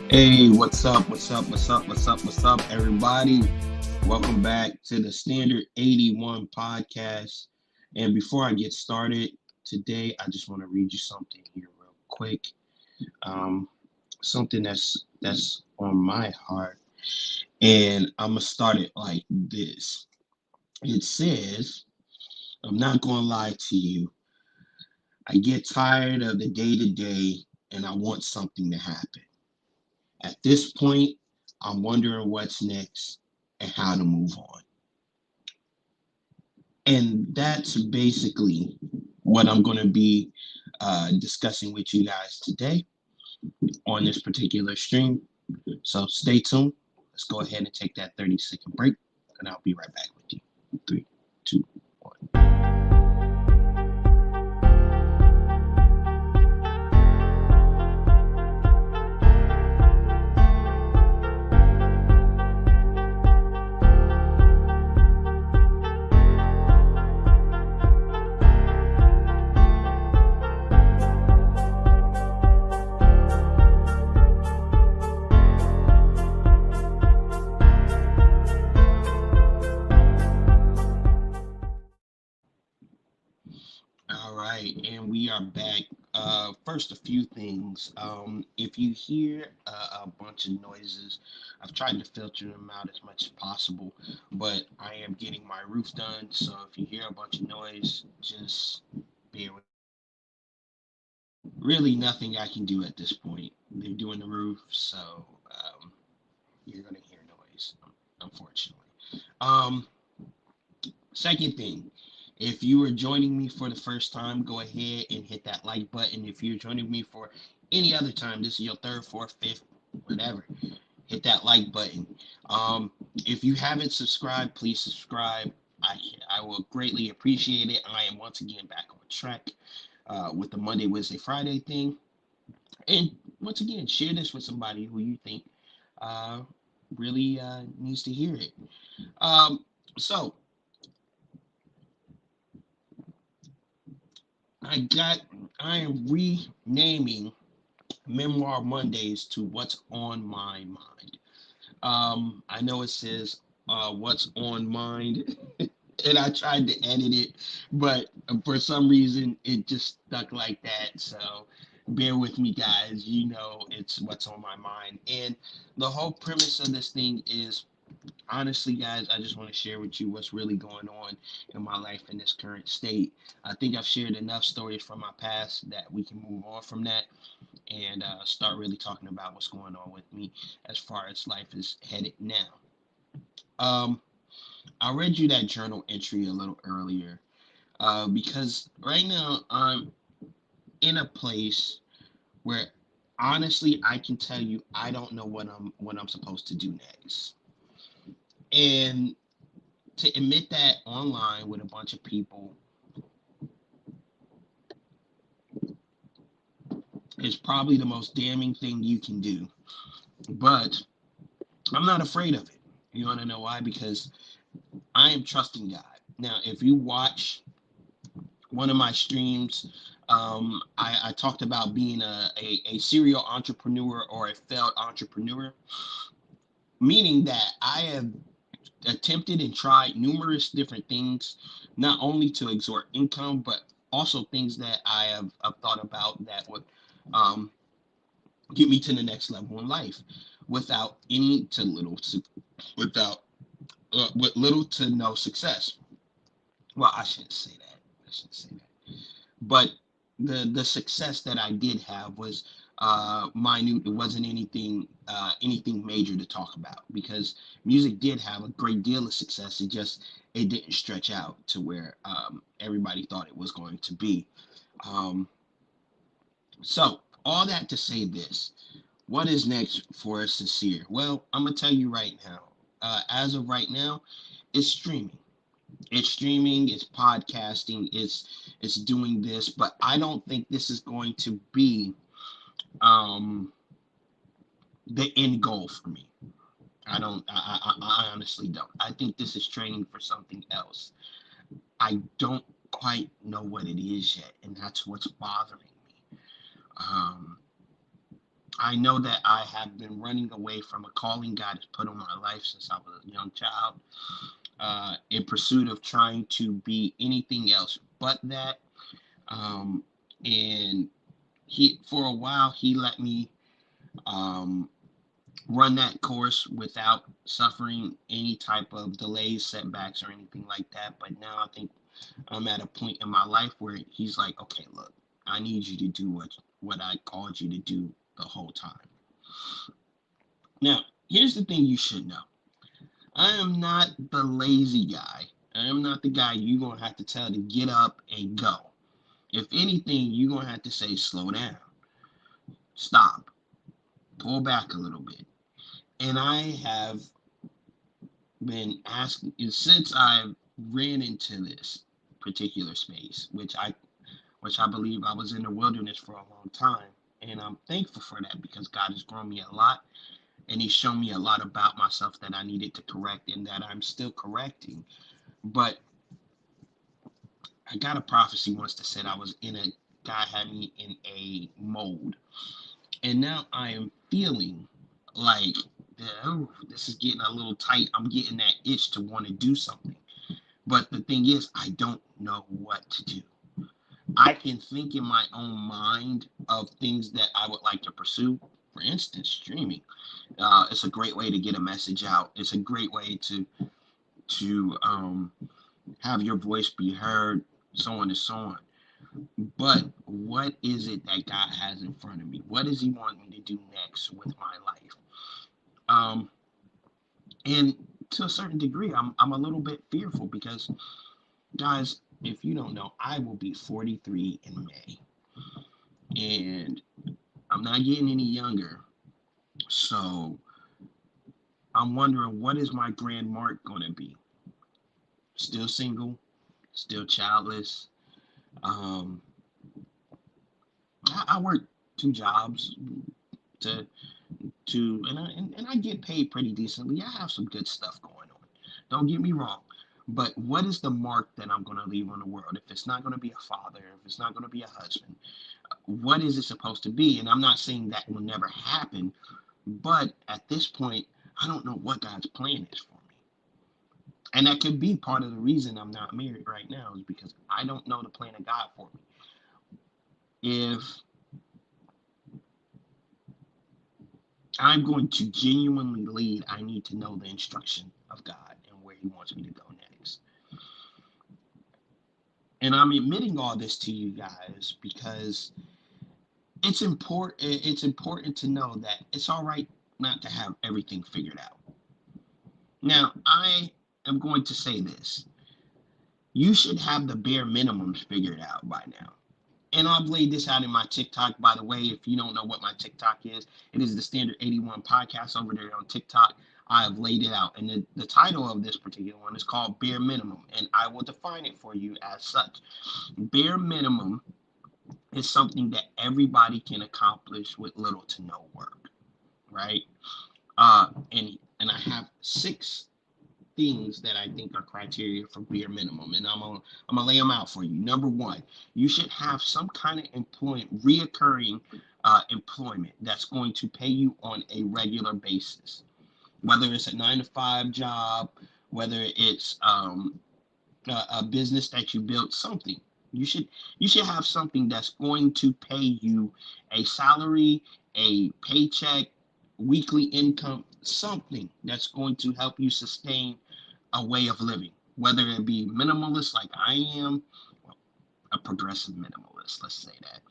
Hey, what's up? Everybody? Welcome back to the Standard 81 podcast. And before I get started today, I just want to read you something here real quick. Um, Something that's on my heart, and I'm gonna start it like this. It says, "I'm not gonna lie to you. I get tired of the day to day, and I want something to happen. At this point, I'm wondering what's next and how to move on." And that's basically what I'm going to be discussing with you guys today on this particular stream. So stay tuned. Let's go ahead and take that 30-second break, and I'll be right back with you. Three, two, one. All right, and we are back. First, a few things. If you hear a bunch of noises, I've tried to filter them out as much as possible, but I am getting my roof done. So if you hear a bunch of noise, just bear with. Really, nothing I can do at this point. They're doing the roof, so you're gonna hear noise, unfortunately. Um, Second thing, if you are joining me for the first time, go ahead and hit that like button. If you're joining me for any other time, this is your third, fourth, fifth, whatever, hit that like button. If you haven't subscribed, please subscribe. I, I will greatly appreciate it. I am once again back on track with the Monday, Wednesday, Friday thing. And once again, share this with somebody who you think uh, really needs to hear it. Um, so I got I am renaming Memoir Mondays to What's on My Mind. I know it says What's on Mind, and I tried to edit it, but for some reason it just stuck like that. So bear with me, guys. You know it's What's on My Mind, and the whole premise of this thing is, honestly, guys, I just want to share with you what's really going on in my life in this current state. I think I've shared enough stories from my past that we can move on from that and start really talking about what's going on with me as far as life is headed now. Um, I read you that journal entry a little earlier because right now I'm in a place where honestly I can tell you I don't know what I'm supposed to do next. And to admit that online with a bunch of people is probably the most damning thing you can do. But I'm not afraid of it. You want to know why? Because I am trusting God. Now, if you watch one of my streams, I talked about being a serial entrepreneur or a failed entrepreneur, meaning that I have attempted and tried numerous different things, not only to extort income, but also things that I've thought about that would um, get me to the next level in life without any to little without with little to no success. Well, I shouldn't say that. I shouldn't say that. But the success that I did have was minute. It wasn't anything major to talk about because music did have a great deal of success. It didn't stretch out to where everybody thought it was going to be. Um, so all that to say this: what is next for Sincere? Well, I'm gonna tell you right now. As of right now, it's streaming. It's streaming, it's podcasting, it's doing this, but I don't think this is going to be um the end goal for me. I don't I honestly don't. I think this is training for something else. I don't quite know what it is yet, and that's what's bothering me. um I know that I have been running away from a calling God has put on my life since I was a young child, in pursuit of trying to be anything else but that. Um, and for a while, he let me um, run that course without suffering any type of delays, setbacks, or anything like that. But now I think I'm at a point in my life where he's like, okay, look, I need you to do what I called you to do the whole time. Now, here's the thing you should know. I am not the lazy guy. I am not the guy you're going to have to tell to get up and go. If anything, you're going to have to say, slow down, stop, pull back a little bit. And I have been asking, since I ran into this particular space, which I believe I was in the wilderness for a long time. And I'm thankful for that because God has grown me a lot and He's shown me a lot about myself that I needed to correct and that I'm still correcting. But I got a prophecy once that said God had me in a mold. And now I am feeling like, oh, this is getting a little tight. I'm getting that itch to want to do something. But the thing is, I don't know what to do. I can think in my own mind of things that I would like to pursue. For instance, streaming. It's a great way to get a message out. It's a great way to have your voice be heard, so on and so on. But what is it that God has in front of me? What does He want me to do next with my life? Um, and to a certain degree, I'm a little bit fearful because, guys, if you don't know, I will be 43 in May, and I'm not getting any younger. So I'm wondering, what is my grand mark going to be? Still single, still childless. Um, I work two jobs to and I get paid pretty decently. I have some good stuff going on. Don't get me wrong. But what is the mark that I'm going to leave on the world? If it's not going to be a father, if it's not going to be a husband, what is it supposed to be? And I'm not saying that will never happen, but at this point, I don't know what God's plan is for me. And that could be part of the reason I'm not married right now is because I don't know the plan of God for me. If I'm going to genuinely lead, I need to know the instruction of God and where He wants me to go next. And I'm admitting all this to you guys because it's important. It's important to know that it's all right not to have everything figured out. Now, I am going to say this. You should have the bare minimums figured out by now. And I've laid this out in my TikTok, by the way. If you don't know what my TikTok is, it is the Standard 81 podcast over there on TikTok. I have laid it out. And the title of this particular one is called Bare Minimum. And I will define it for you as such. Bare minimum is something that everybody can accomplish with little to no work, right? And I have 6 things that I think are criteria for bare minimum, and I'm gonna lay them out for you. Number one, you should have some kind of reoccurring employment that's going to pay you on a regular basis, whether it's a 9 to 5 job, whether it's a business that you built, something. You should have something that's going to pay you a salary, a paycheck, weekly income, something that's going to help you sustain a way of living, whether it be minimalist like I am, a progressive minimalist, let's say that,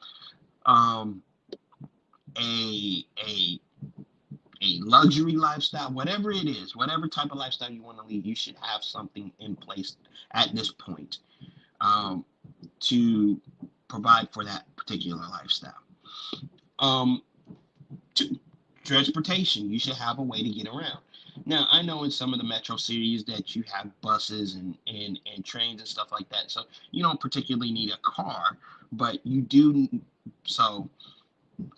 a a a luxury lifestyle, whatever it is, whatever type of lifestyle you want to lead, you should have something in place at this point um, to provide for that particular lifestyle. Um, Two, transportation. You should have a way to get around. Now, I know in some of the metro cities that you have buses and trains and stuff like that. So you don't particularly need a car, but you do. So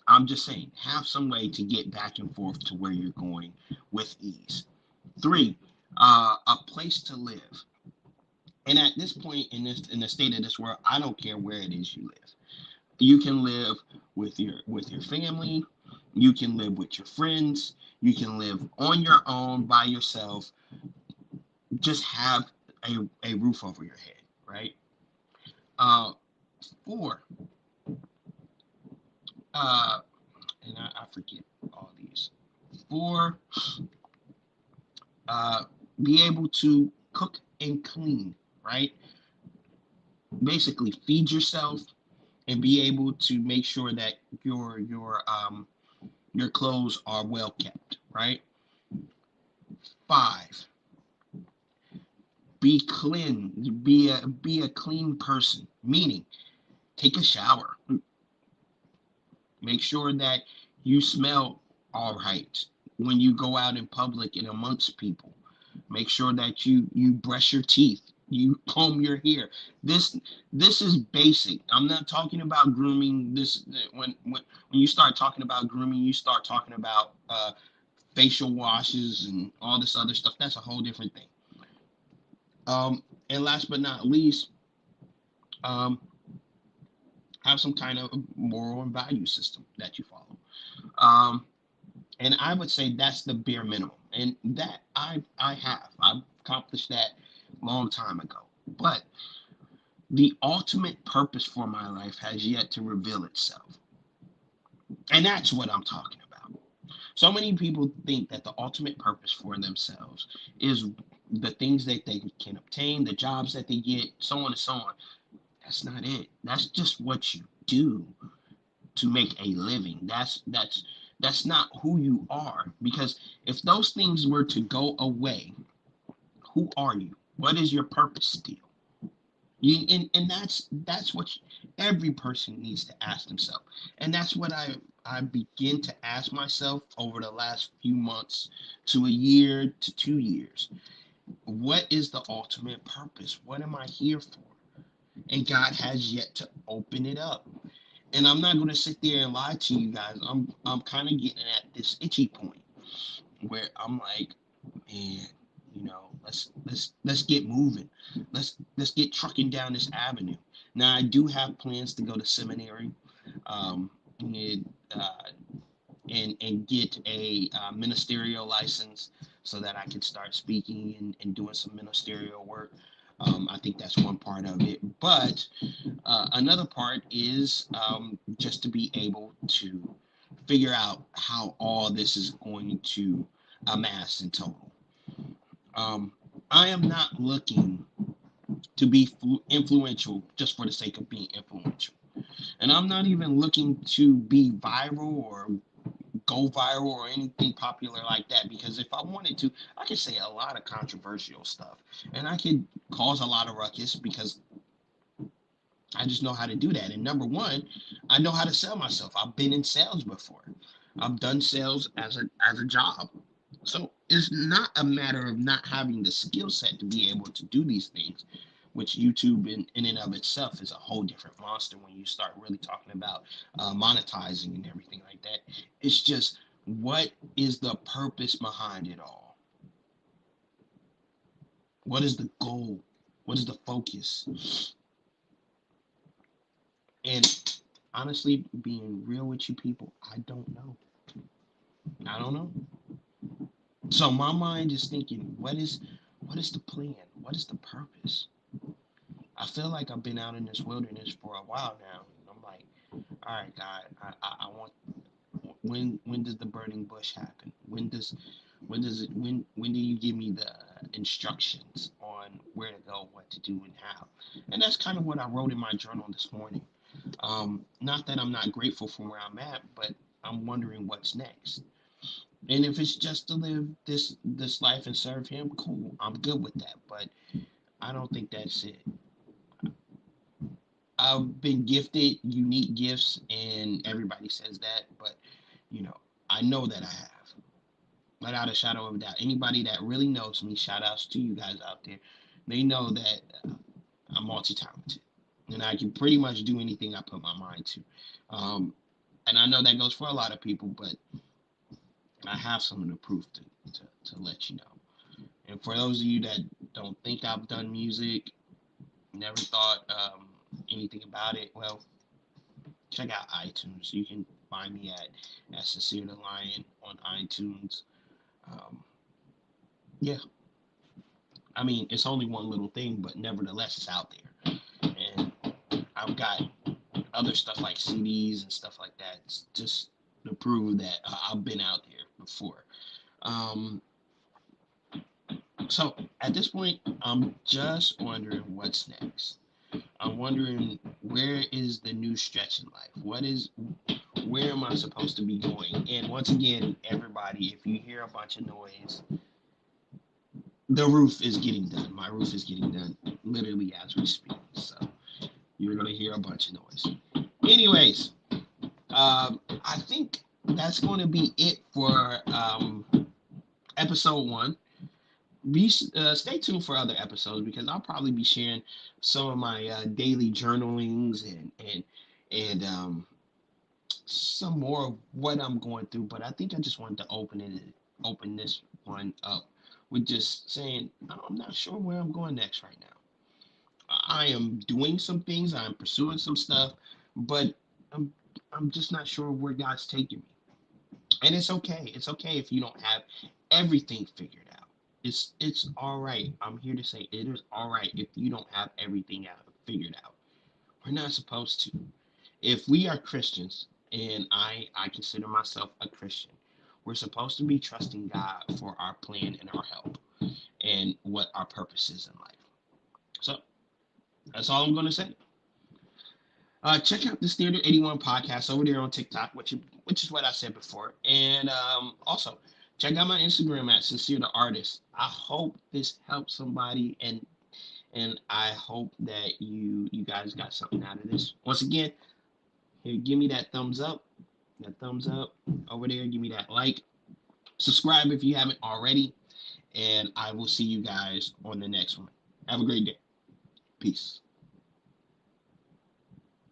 I'm just saying, have some way to get back and forth to where you're going with ease. 3, a place to live. And at this point in the state of this world, I don't care where it is you live. You can live with your family. You can live with your friends. You can live on your own by yourself. Just have a roof over your head, right? Uh, 4, uh, and I forget all these. 4, uh, be able to cook and clean, right? Basically, feed yourself and be able to make sure that your clothes are well kept, right? 5, be clean, be a clean person, meaning take a shower, make sure that you smell all right when you go out in public and amongst people. Make sure that you brush your teeth, you comb your hair. This is basic. I'm not talking about grooming. This when you start talking about grooming, you start talking about facial washes and all this other stuff. That's a whole different thing. And last but not least, um, have some kind of moral and value system that you follow. Um, and I would say that's the bare minimum, and that I've accomplished that a long time ago. But the ultimate purpose for my life has yet to reveal itself, and that's what I'm talking about. So many people think that the ultimate purpose for themselves is the things that they can obtain, the jobs that they get, so on and so on. That's not it. That's just what you do to make a living. That's not who you are. Because if those things were to go away, who are you? What is your purpose still? And that's what every person needs to ask themselves. And that's what I begin to ask myself over the last few months to a year to 2 years. What is the ultimate purpose? What am I here for? And God has yet to open it up. And I'm not going to sit there and lie to you guys. I'm kind of getting at this itchy point where I'm like, man, let's get moving. Let's get trucking down this avenue. Now I do have plans to go to seminary, um, and uh, and get a ministerial license so that I can start speaking and doing some ministerial work. I think that's one part of it, but another part is just to be able to figure out how all this is going to amass in total. Um, I am not looking to be influential just for the sake of being influential. And I'm not even looking to be viral or go viral or anything popular like that, because if I wanted to, I could say a lot of controversial stuff and I could cause a lot of ruckus because I just know how to do that. And number one, I know how to sell myself. I've been in sales before. I've done sales as a job. So it's not a matter of not having the skill set to be able to do these things, which YouTube in and of itself is a whole different monster when you start really talking about monetizing and everything like that. It's just, what is the purpose behind it all? What is the goal? What is the focus? And honestly, being real with you people, I don't know. I don't know. So my mind is thinking, what is the plan? What is the purpose? I feel like I've been out in this wilderness for a while now. And I'm like, all right, God, I want, when does the burning bush happen? When do you give me the instructions on where to go, what to do, and how? And that's kind of what I wrote in my journal this morning. Not that I'm not grateful for where I'm at, but I'm wondering what's next. And if it's just to live this life and serve Him, cool. I'm good with that. But I don't think that's it. I've been gifted unique gifts, and everybody says that, but you know, I know that I have. Without a shadow of a doubt. Anybody that really knows me, shout outs to you guys out there. They know that I'm multi-talented, and I can pretty much do anything I put my mind to. Um, and I know that goes for a lot of people, but I have some of the proof to let you know. And for those of you that don't think I've done music, never thought anything about it, well, check out iTunes. You can find me at Sincere the Lion on iTunes. Um, yeah, I mean, it's only one little thing, but nevertheless, it's out there. And I've got other stuff like CDs and stuff like that, just to prove that I've been out there before. Um, so at this point, I'm just wondering what's next. I'm wondering, where is the new stretch in life? Where am I supposed to be going? And once again, everybody, if you hear a bunch of noise, the roof is getting done. My roof is getting done literally as we speak. So you're gonna hear a bunch of noise. Anyways, I think that's going to be it for episode 1. Stay tuned for other episodes, because I'll probably be sharing some of my daily journalings and some more of what I'm going through. But I think I just wanted to open this one up with just saying I'm not sure where I'm going next right now. I am doing some things, I'm pursuing some stuff, but I'm I'm just not sure where God's taking me. And it's okay. It's okay if you don't have everything figured out. It's all right. I'm here to say it is all right if you don't have everything out figured out. We're not supposed to. If we are Christians, and I consider myself a Christian, we're supposed to be trusting God for our plan and our help and what our purpose is in life. So that's all I'm going to say. Check out the Standard 81 podcast over there on TikTok, which is what I said before. And also, check out my Instagram at Sincere the Artist. I hope this helps somebody, and I hope that you guys got something out of this. Once again, here, give me that thumbs up. That thumbs up over there. Give me that like. Subscribe if you haven't already. And I will see you guys on the next one. Have a great day. Peace.